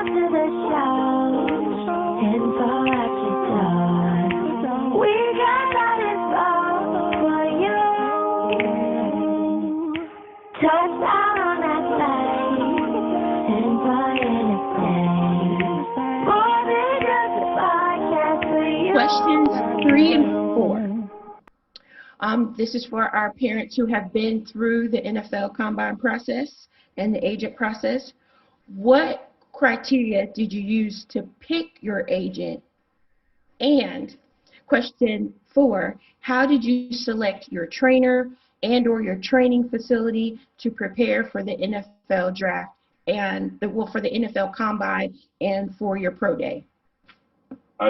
to the show and fall at your door. We got that info for you. Touchdown on that side and buy anything. More than just a podcast for you. Questions 3 and 4. This is for our parents who have been through the NFL combine process and the agent process. What criteria did you use to pick your agent? And question 4, how did you select your trainer and or your training facility to prepare for the NFL draft and for the NFL combine and for your pro day?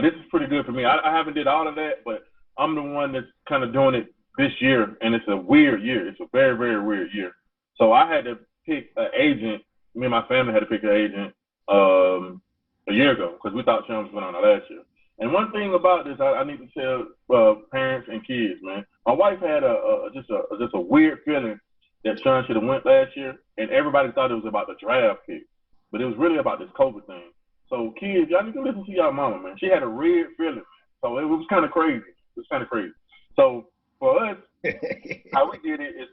This is pretty good for me. I haven't did all of that, but I'm the one that's kind of doing it this year, and it's a weird year. It's a very, very weird year. So I had to pick an agent. Me and my family had to pick an agent a year ago because we thought Sean was going on last year. And one thing about this, I need to tell parents and kids, man. My wife had just a weird feeling that Sean should have went last year, and everybody thought it was about the draft pick, but it was really about this COVID thing. So kids, y'all need to listen to y'all mama, man. She had a weird feeling, man. So it was kind of crazy. So for us, how we did it is,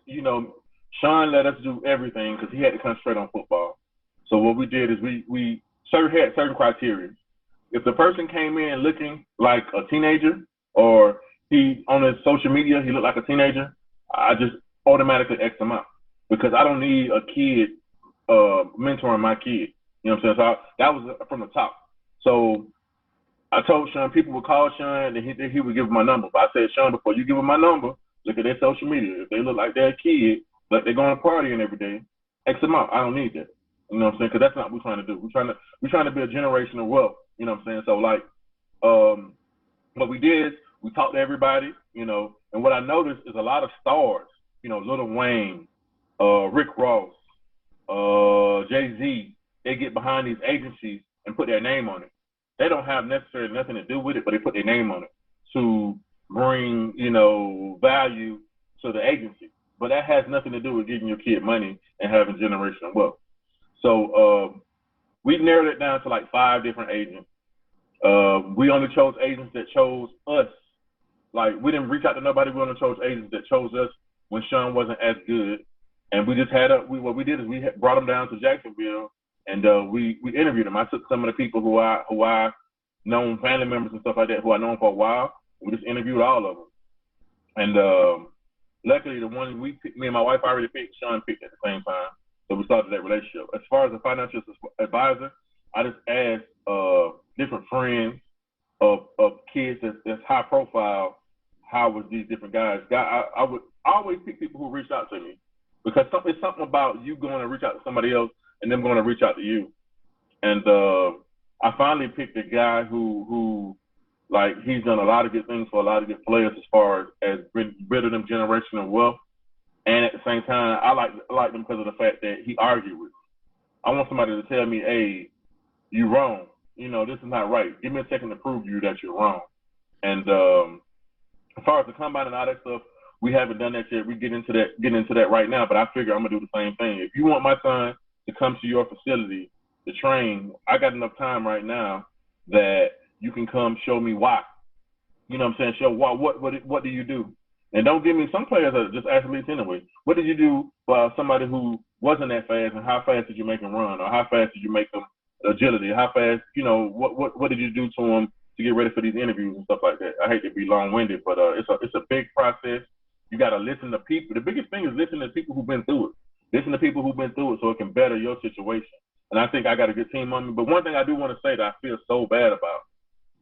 Sean let us do everything because he had to concentrate on football. So what we did is we had certain criteria. If the person came in looking like a teenager or he on his social media, he looked like a teenager, I just automatically X him out because I don't need a kid mentoring my kid. You know what I'm saying? So that was from the top. So I told Sean people would call Sean and he would give him my number. But I said, Sean, before you give him my number, look at their social media. If they look like they're a kid, like they're going to partying every day, X them out. I don't need that. You know what I'm saying? Because that's not what we're trying to do. We're trying to build generational wealth. You know what I'm saying? So like, what we did is we talked to everybody, and what I noticed is a lot of stars, Lil Wayne, Rick Ross, Jay-Z, they get behind these agencies and put their name on it. They don't have necessarily nothing to do with it, but they put their name on it to bring, value to the agency. But that has nothing to do with giving your kid money and having generational wealth. So we narrowed it down to like 5 different agents. We only chose agents that chose us. Like, we didn't reach out to nobody. We only chose agents that chose us when Sean wasn't as good. And we just had what we did is we brought him down to Jacksonville, and we interviewed him. I took some of the people who I known, family members and stuff like that, who I known for a while. We just interviewed all of them. And luckily, the one me and my wife already picked, Sean picked at the same time. So we started that relationship. As far as a financial advisor, I just asked different friends of kids that's high profile, how was these different guys. I would always pick people who reached out to me because it's something about you going to reach out to somebody else and them going to reach out to you. And I finally picked a guy who like, he's done a lot of good things for a lot of good players as far as building them generational wealth. And at the same time, I like them because of the fact that he argued with me. I want somebody to tell me, hey, you're wrong. This is not right. Give me a second to prove to you that you're wrong. And as far as the combine and all that stuff, we haven't done that yet. We get into that right now, but I figure I'm going to do the same thing. If you want my son to come to your facility to train, I got enough time right now that you can come show me why. You know what I'm saying? Show why. What do you do? And don't give me, some players are just athletes anyway. What did you do for somebody who wasn't that fast, and how fast did you make them run, or how fast did you make them agility? How fast, what did you do to them to get ready for these interviews and stuff like that? I hate to be long-winded, but it's a big process. You got to listen to people. The biggest thing is listen to people who've been through it. Listen to people who've been through it so it can better your situation. And I think I got a good team on me. But one thing I do want to say that I feel so bad about,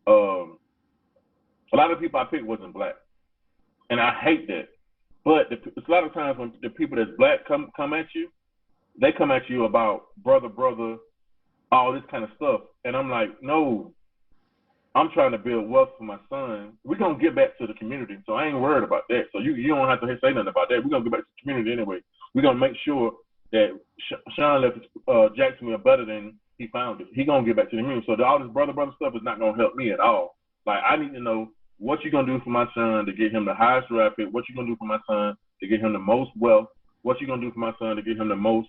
a lot of the people I picked wasn't black. And I hate that. But it's a lot of times when the people that's black come at you, they come at you about brother, all this kind of stuff. And I'm like, no, I'm trying to build wealth for my son. We're going to get back to the community. So I ain't worried about that. So you don't have to say nothing about that. We're going to get back to the community anyway. We're going to make sure that Sean left Jacksonville better than he found it. He's going to get back to the community. So all this brother stuff is not going to help me at all. Like, I need to know what you're going to do for my son to get him the highest draft pick, what you're going to do for my son to get him the most wealth, what you're going to do for my son to get him the most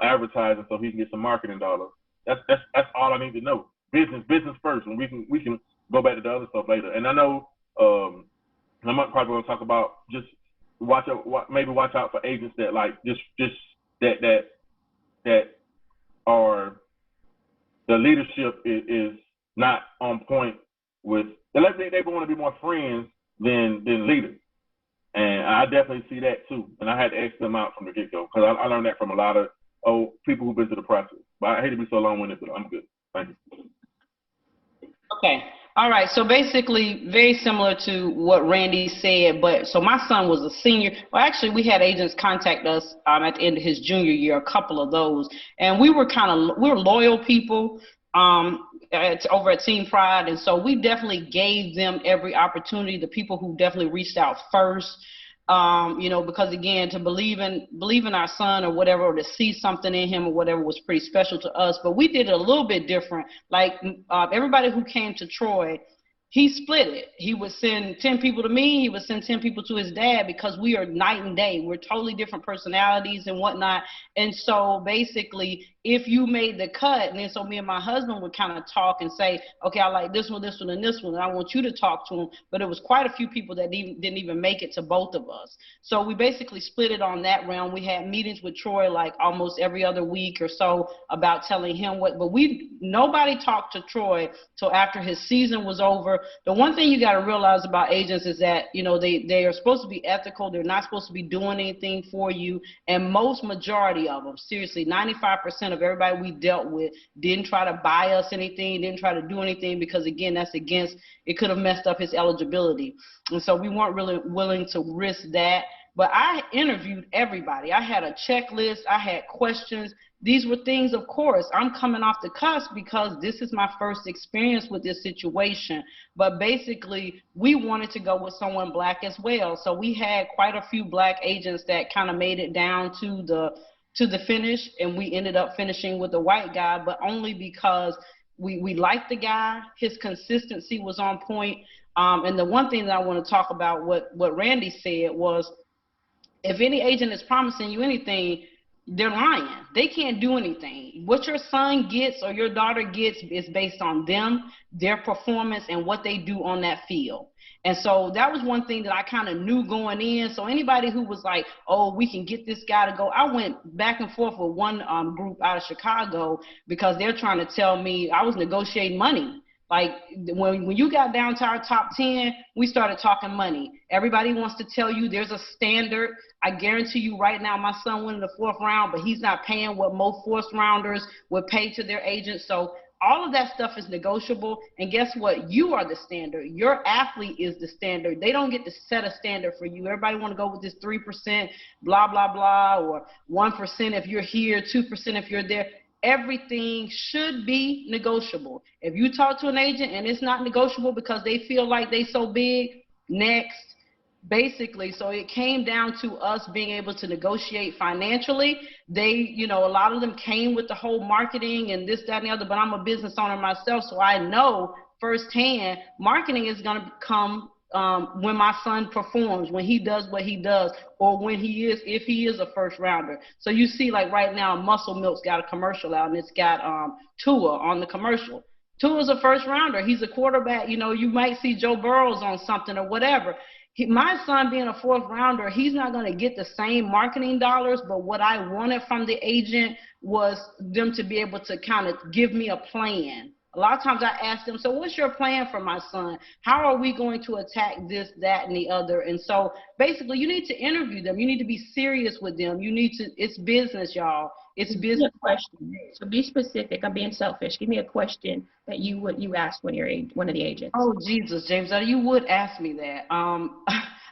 advertising so he can get some marketing dollars. That's all I need to know. Business first, and we can go back to the other stuff later. And I know I'm probably going to talk about just watch out for agents that like just that are the leadership is not on point with. They want to be more friends than leaders. And I definitely see that too. And I had to X them out from the get-go because I learned that from a lot of people who've been through the process. But I hate to be so long-winded, but I'm good. Thank you. Okay. All right. So basically, very similar to what Randy said. But so my son was a senior. Well, actually, we had agents contact us at the end of his junior year, a couple of those, and we were loyal people. Over at Team Pride, and so we definitely gave them every opportunity. The people who definitely reached out first, because again, to believe in our son or whatever, or to see something in him or whatever was pretty special to us. But we did it a little bit different. Like everybody who came to Troy, he split it. He would send 10 people to me. He would send 10 people to his dad because we are night and day. We're totally different personalities and whatnot. And so basically, if you made the cut, and then so me and my husband would kind of talk and say, okay, I like this one, and this one, and I want you to talk to him. But it was quite a few people that didn't even make it to both of us. So we basically split it on that round. We had meetings with Troy like almost every other week or so about telling him what, but nobody talked to Troy till after his season was over. The one thing you got to realize about agents is that, they are supposed to be ethical. They're not supposed to be doing anything for you. And majority of them, seriously, 95% of everybody we dealt with didn't try to buy us anything, didn't try to do anything because, again, it could have messed up his eligibility. And so we weren't really willing to risk that. But I interviewed everybody. I had a checklist. I had questions. These were things, of course, I'm coming off the cusp because this is my first experience with this situation. But basically, we wanted to go with someone black as well. So we had quite a few black agents that kind of made it down to the finish, and we ended up finishing with a white guy, but only because we liked the guy. His consistency was on point. And the one thing that I want to talk about, what Randy said was, if any agent is promising you anything, they're lying. They can't do anything. What your son gets or your daughter gets is based on them, their performance, and what they do on that field. And so that was one thing that I kind of knew going in. So anybody who was like, oh, we can get this guy to go, I went back and forth with one group out of Chicago because they're trying to tell me I was negotiating money. Like when you got down to our top 10, we started talking money. Everybody wants to tell you there's a standard. I guarantee you right now, my son went in the 4th round, but he's not paying what most 4th rounders would pay to their agents. So all of that stuff is negotiable. And guess what? You are the standard. Your athlete is the standard. They don't get to set a standard for you. Everybody want to go with this 3%, blah, blah, blah, or 1% if you're here, 2% if you're there. Everything should be negotiable. If you talk to an agent and it's not negotiable because they feel like they so big, next. Basically, so it came down to us being able to negotiate financially. They, a lot of them came with the whole marketing and this, that, and the other, but I'm a business owner myself, so I know firsthand marketing is going to come when my son performs, when he does what he does, or if he is a 1st rounder. So you see, like right now, Muscle Milk's got a commercial out, and it's got Tua on the commercial. Tua's a 1st rounder. He's a quarterback. You might see Joe Burrows on something or whatever. My son being a 4th rounder, he's not going to get the same marketing dollars, but what I wanted from the agent was them to be able to kind of give me a plan. A lot of times I ask them, so what's your plan for my son? How are we going to attack this, that, and the other? And so basically you need to interview them. You need to be serious with them. It's business, y'all. It's business. Question. So be specific. I'm being selfish. Give me a question that you asked when you're one of the agents. Oh, Jesus, James, you would ask me that. I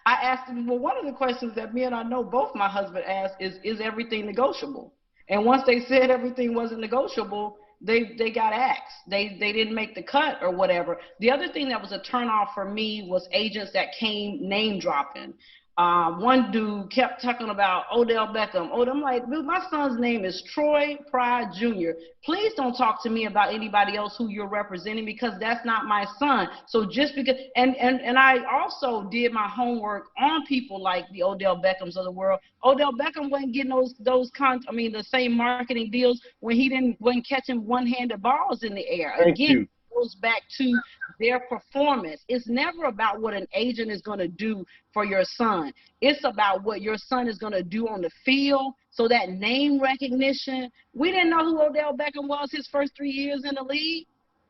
asked him, well, one of the questions that me and I know both my husband asked is everything negotiable? And once they said everything wasn't negotiable, they got axed. They didn't make the cut or whatever. The other thing that was a turnoff for me was agents that came name dropping. One dude kept talking about Odell Beckham. I'm like, dude, my son's name is Troy Pride Jr. Please don't talk to me about anybody else who you're representing, because that's not my son. So just because, and I also did my homework on people like the Odell Beckhams of the world. Odell Beckham wasn't getting the same marketing deals when he wasn't catching one-handed balls in the air. Thank Again, you. goes back to their performance. It's never about what an agent is going to do for your son. It's about what your son is going to do on the field. So that name recognition, we didn't know who Odell Beckham was his first 3 years in the league.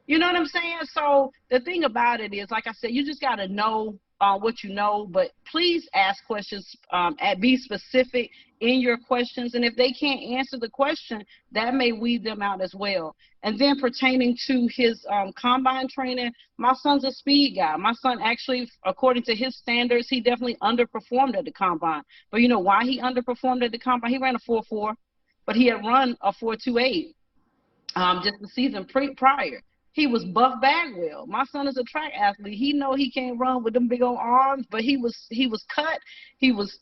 You know what I'm saying? So the thing about it is, like I said, you just got to know what you know, but please ask questions, be specific in your questions. And if they can't answer the question, that may weed them out as well. And then pertaining to his combine training, my son's a speed guy. My son actually, according to his standards, he definitely underperformed at the combine. But you know why he underperformed at the combine? He ran a 4.4, but he had run a 4.28 just the season prior. He was Buff Bagwell. My son is a track athlete. He know he can't run with them big old arms, but he was cut. He was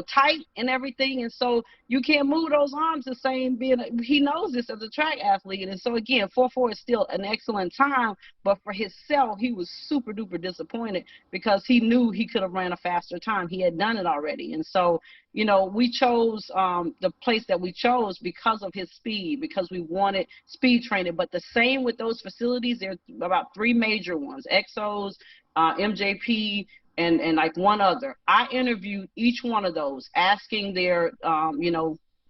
tight and everything, and so you can't move those arms the same. He knows this as a track athlete, and so again, 4.4 is still an excellent time, but for himself, he was super duper disappointed because he knew he could have ran a faster time. He had done it already, and so we chose the place that we chose because of his speed, because we wanted speed training. But the same with those facilities, there's about 3 major ones: Exos, MJP, and like one other. I interviewed each one of those, asking their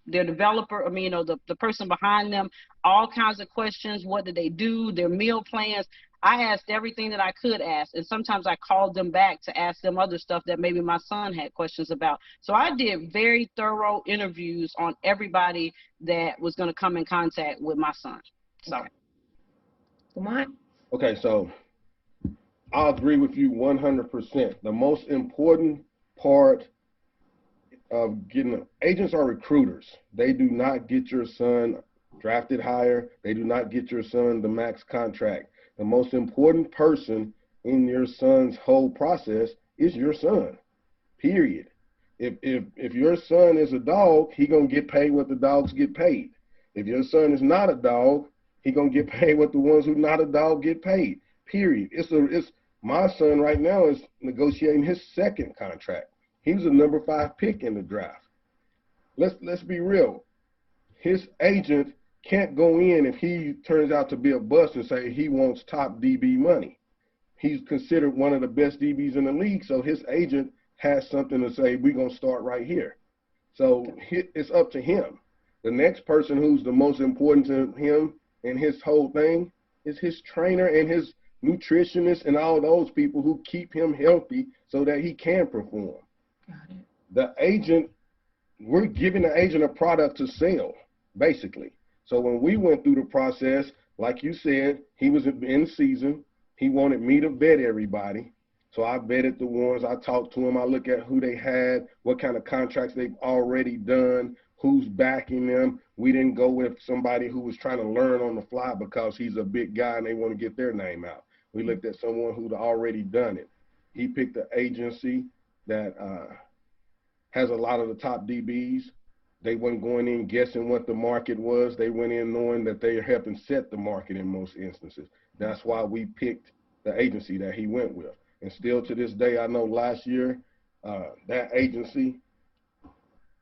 their developer, the person behind them, all kinds of questions. What did they do? Their meal plans. I asked everything that I could ask, and sometimes I called them back to ask them other stuff that maybe my son had questions about. So I did very thorough interviews on everybody that was going to come in contact with my son. So, okay. Come on. Okay, so I agree with you 100%. The most important part of getting agents are recruiters. They do not get your son drafted higher. They do not get your son the max contract. The most important person in your son's whole process is your son, period. If your son is a dog, he gonna get paid what the dogs get paid. If your son is not a dog, he gonna get paid what the ones who not a dog get paid, period. It's my son right now is negotiating his second contract. He was a number 5 pick in the draft. Let's be real. His agent can't go in if he turns out to be a bust and say he wants top DB money. He's considered one of the best DBs in the league, so his agent has something to say, we're going to start right here. So it's up to him. The next person who's the most important to him and his whole thing is his trainer and his nutritionist and all those people who keep him healthy so that he can perform. Got it. The agent, we're giving the agent a product to sell, basically. So when we went through the process, like you said, he was in season. He wanted me to vet everybody. So I vetted the ones. I talked to him. I look at who they had, what kind of contracts they've already done, who's backing them. We didn't go with somebody who was trying to learn on the fly because he's a big guy and they want to get their name out. We looked at someone who'd already done it. He picked an agency that has a lot of the top DBs. They weren't going in guessing what the market was. They went in knowing that they are helping set the market in most instances. That's why we picked the agency that he went with. And still to this day, I know last year, that agency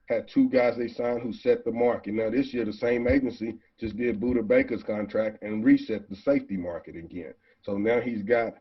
had 2 guys they signed who set the market. Now this year, the same agency just did Buda Baker's contract and reset the safety market again. So now he's got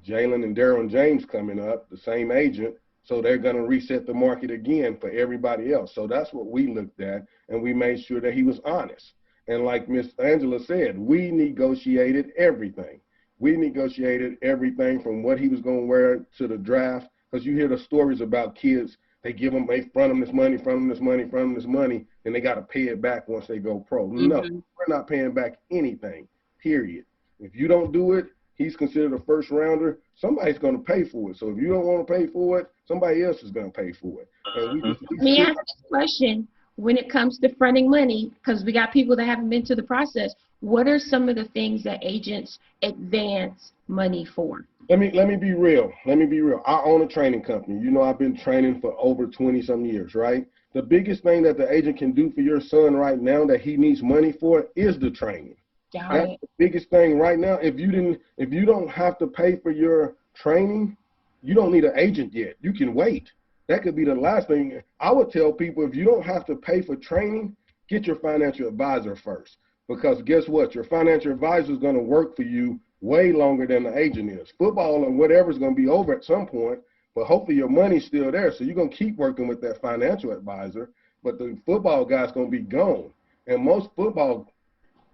Jalen and Darren James coming up, the same agent. So they're going to reset the market again for everybody else. So that's what we looked at, and we made sure that he was honest. And like Miss Angela said, we negotiated everything. We negotiated everything from what he was going to wear to the draft, because you hear the stories about kids, they front them this money, front them this money, front them this money, and they got to pay it back once they go pro. Mm-hmm. No, we're not paying back anything, period. If you don't do it, he's considered a first rounder. Somebody's going to pay for it. So if you don't want to pay for it, somebody else is going to pay for it. And Let me ask this question. when it comes to fronting money, because we got people that haven't been to the process, what are some of the things that agents advance money for? Let me be real. Let me be real. I own a training company. You know, I've been training for over 20 some years, right? The biggest thing that the agent can do for your son right now that he needs money for is the training. That's the biggest thing right now. If you don't have to pay for your training, you don't need an agent yet. You can wait. That could be the last thing. I would tell people, if you don't have to pay for training, get your financial advisor first. Because guess what? Your financial advisor is going to work for you way longer than the agent is. Football and whatever is going to be over at some point, but hopefully your money's still there. So you're going to keep working with that financial advisor, but the football guy's going to be gone. And most football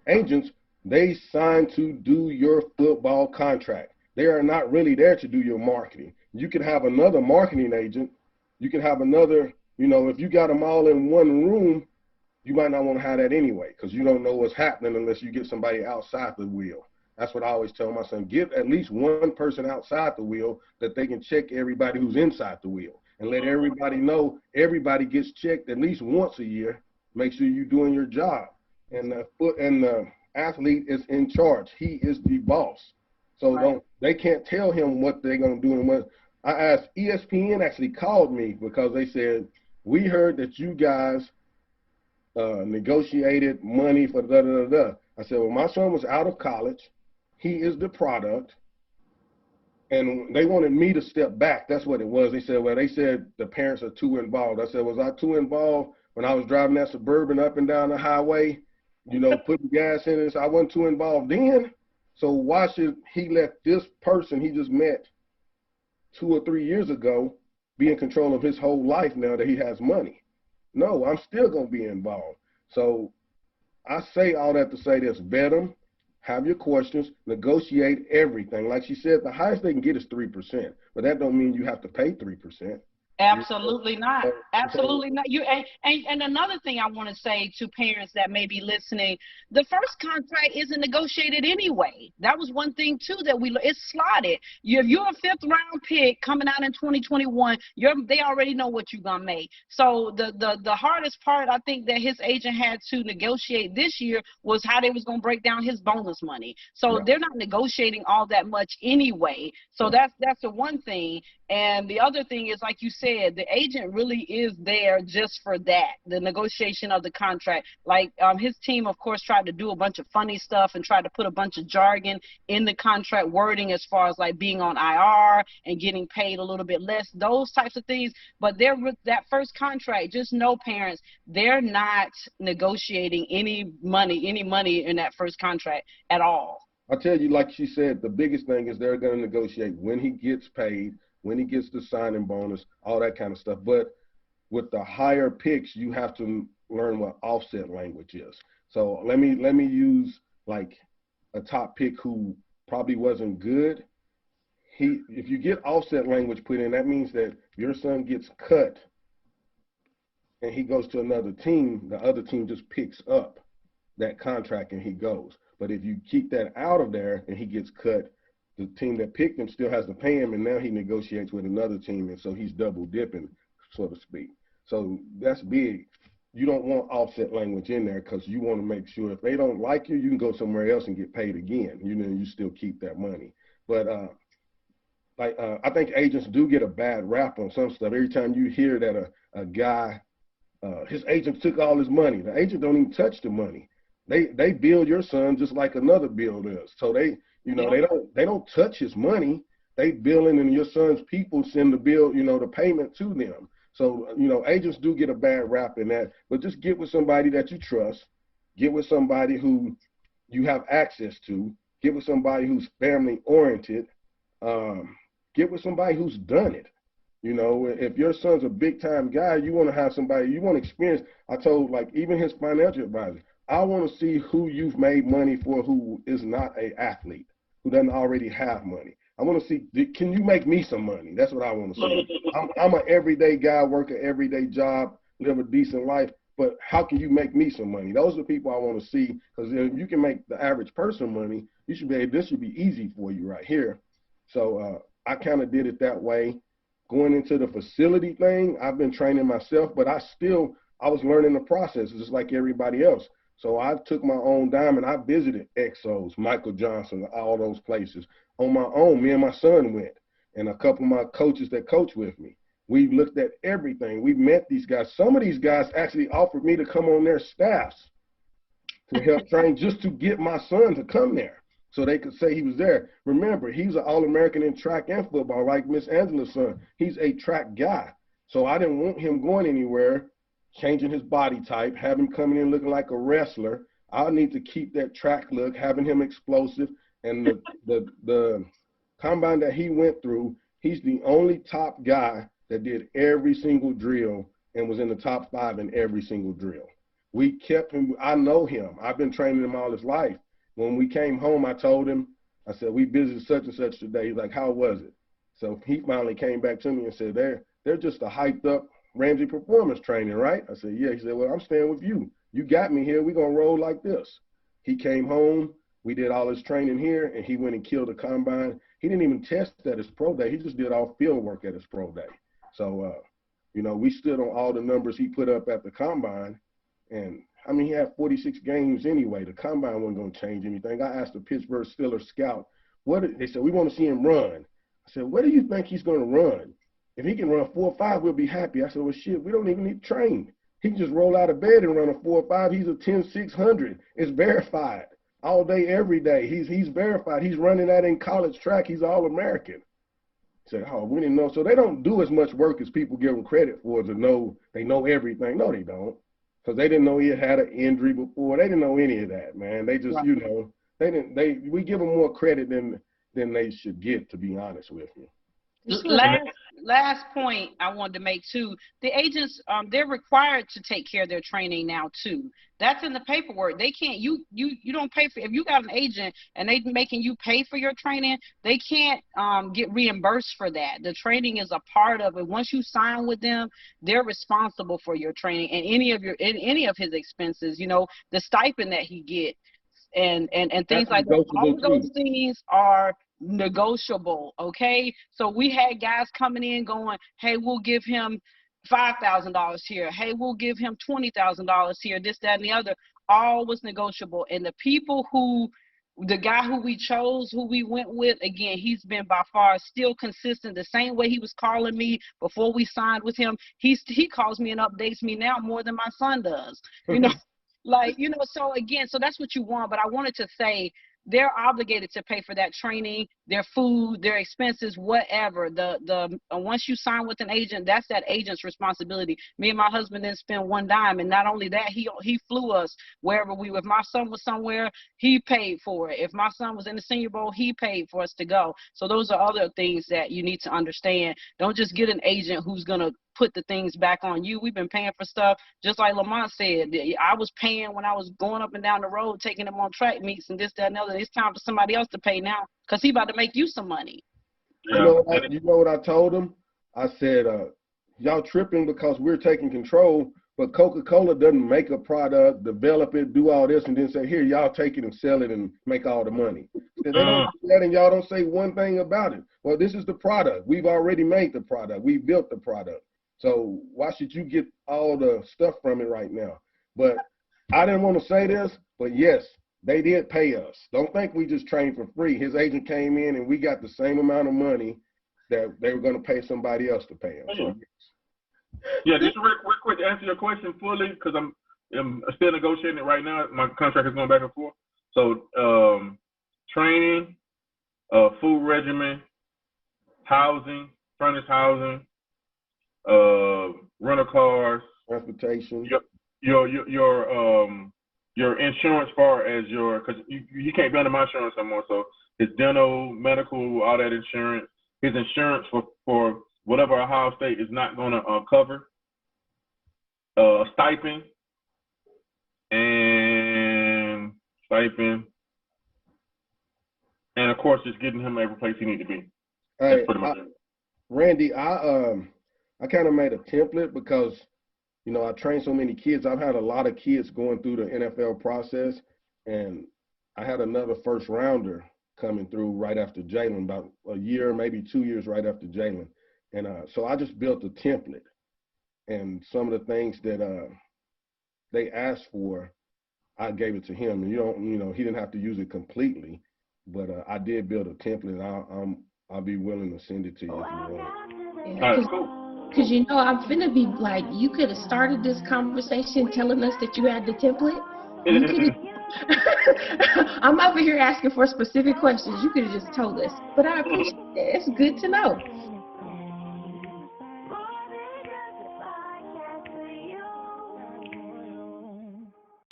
agents, they sign to do your football contract. They are not really there to do your marketing. You could have another marketing agent. You can have another, you know, if you got them all in one room, you might not want to have that anyway, because you don't know what's happening unless you get somebody outside the wheel. That's what I always tell my son. Give at least one person outside the wheel that they can check everybody who's inside the wheel, and let everybody know everybody gets checked at least once a year. Make sure you're doing your job. And the athlete is in charge. He is the boss. So they can't tell him what they're going to do. And when I asked, ESPN actually called me because they said, we heard that you guys negotiated money for da-da-da-da. I said, well, my son was out of college. He is the product. And they wanted me to step back. That's what it was. They said the parents are too involved. I said, was I too involved when I was driving that Suburban up and down the highway, you know, putting gas in it? So I wasn't too involved then. So why should he let this person he just met 2 or 3 years ago be in control of his whole life now that he has money? No, I'm still going to be involved. So I say all that to say this: vet them, have your questions, negotiate everything. Like she said, the highest they can get is 3%, but that don't mean you have to pay 3%. Absolutely not. Absolutely not. And another thing I want to say to parents that may be listening, the first contract isn't negotiated anyway. That was one thing too that it's slotted. If you're a 5th round pick coming out in 2021, they already know what you're gonna make. So the hardest part I think that his agent had to negotiate this year was how they was gonna break down his bonus money. So they're not negotiating all that much anyway. So that's the one thing. And the other thing is, like you said, the agent really is there just for that, the negotiation of the contract. Like his team, of course, tried to do a bunch of funny stuff and tried to put a bunch of jargon in the contract wording as far as like being on IR and getting paid a little bit less, those types of things. But they're with that first contract, just know, parents, they're not negotiating any money in that first contract at all. I tell you, like she said, the biggest thing is they're going to negotiate when he gets paid, when he gets the signing bonus, all that kind of stuff. But with the higher picks, you have to learn what offset language is. So let me use like a top pick who probably wasn't good. If you get offset language put in, that means that your son gets cut and he goes to another team, the other team just picks up that contract and he goes. But if you keep that out of there and he gets cut, the team that picked him still has to pay him, and now he negotiates with another team, and so he's double dipping, so to speak. So that's big. You don't want offset language in there because you want to make sure if they don't like you, you can go somewhere else and get paid again. You know, you still keep that money. But I think agents do get a bad rap on some stuff. Every time you hear that a guy, his agent took all his money, the agent don't even touch the money. They bill your son just like another bill does. So they don't touch his money. They billing, and your son's people send the bill, the payment to them. So, agents do get a bad rap in that, but just get with somebody that you trust. Get with somebody who you have access to. Get with somebody who's family oriented. Get with somebody who's done it. If your son's a big time guy, you want to have somebody, you want experience. I told, even his financial advisor, I want to see who you've made money for who is not an athlete, who doesn't already have money. I want to see, can you make me some money? That's what I want to see. I'm an everyday guy, work an everyday job, live a decent life, but how can you make me some money? Those are the people I want to see, because if you can make the average person money, this should be easy for you right here. So I kind of did it that way. Going into the facility thing, I've been training myself, but I I was learning the process just like everybody else. So I took my own dime and I visited Exos, Michael Johnson, all those places on my own. Me and my son went, and a couple of my coaches that coach with me. We looked at everything. We met these guys. Some of these guys actually offered me to come on their staffs to help train just to get my son to come there so they could say he was there. Remember, he's an All-American in track and football, like Miss Angela's son. He's a track guy. So I didn't want him going anywhere, changing his body type, have him coming in looking like a wrestler. I need to keep that track look, having him explosive. And the combine that he went through, he's the only top guy that did every single drill and was in the top 5 in every single drill. We kept him. I know him. I've been training him all his life. When we came home, I told him, I said, we visited such and such today. He's like, how was it? So he finally came back to me and said, they're just a hyped up Ramsey performance training, right? I said, yeah. He said, well, I'm staying with you. You got me here. We're going to roll like this. He came home. We did all his training here, and he went and killed a combine. He didn't even test at his pro day. He just did all field work at his pro day. So, we stood on all the numbers he put up at the combine. And, I mean, he had 46 games anyway. The combine wasn't going to change anything. I asked the Pittsburgh Steelers scout, they said, we want to see him run. I said, what do you think he's going to run? If he can run 4.5, we'll be happy. I said, well, shit, we don't even need to train. He can just roll out of bed and run a 4.5. He's a 10.600. It's verified all day, every day. He's verified. He's running that in college track. He's All-American. I said, oh, we didn't know. So they don't do as much work as people give them credit for to know they know everything. No, they don't. Because they didn't know he had an injury before. They didn't know any of that, man. They just, right. We give them more credit than they should get, to be honest with you. Last point I wanted to make too. The agents, they're required to take care of their training now too. That's in the paperwork. They can't. You don't pay for. If you got an agent and they making you pay for your training, they can't get reimbursed for that. The training is a part of it. Once you sign with them, they're responsible for your training and any of his expenses. The stipend that he gets and things like that. All of those things are negotiable. Okay, so we had guys coming in going, hey, we'll give him $5,000 here, hey, we'll give him $20,000 here, this, that, and the other. All was negotiable. And the guy who we chose, who we went with, again, he's been by far still consistent. The same way he was calling me before we signed with him, he calls me and updates me now more than my son does. So again, so that's what you want. But I wanted to say, they're obligated to pay for that training, their food, their expenses, whatever. Once you sign with an agent, that's that agent's responsibility. Me and my husband didn't spend one dime, and not only that, he flew us wherever we were. If my son was somewhere, he paid for it. If my son was in the Senior Bowl, he paid for us to go. So those are other things that you need to understand. Don't just get an agent who's gonna put the things back on you. We've been paying for stuff, just like Lamont said. I was paying when I was going up and down the road, taking them on track meets and this, that, and other. It's time for somebody else to pay now because he about to make you some money. Yeah. You know what I told him? I said, y'all tripping because we're taking control, but Coca-Cola doesn't make a product, develop it, do all this, and then say, here, y'all take it and sell it and make all the money. They don't do that, and y'all don't say one thing about it. Well, this is the product. We've already made the product. We built the product. So why should you get all the stuff from it right now? But I didn't want to say this, but yes, they did pay us. Don't think we just trained for free. His agent came in and we got the same amount of money that they were going to pay somebody else to pay him. So, yeah, just real quick to answer your question fully, because I'm still negotiating it right now. My contract is going back and forth. So training, food regimen, housing, furnished housing, rental cars, transportation, your insurance, far as because you can't be under my insurance anymore. So his dental, medical, all that insurance, his insurance for whatever Ohio State is not going to cover, stipend, and of course just getting him every place he needs to be. Hey, Randy, I kind of made a template because, I train so many kids. I've had a lot of kids going through the NFL process, and I had another first rounder coming through right after Jalen, about a year, maybe 2 years right after Jalen. And so I just built a template and some of the things that they asked for, I gave it to him. And he didn't have to use it completely, but I did build a template. I'll be willing to send it to you if you want. That's cool. Because I'm finna be like, you could have started this conversation telling us that you had the template. You could have. I'm over here asking for specific questions. You could have just told us. But I appreciate it. It's good to know.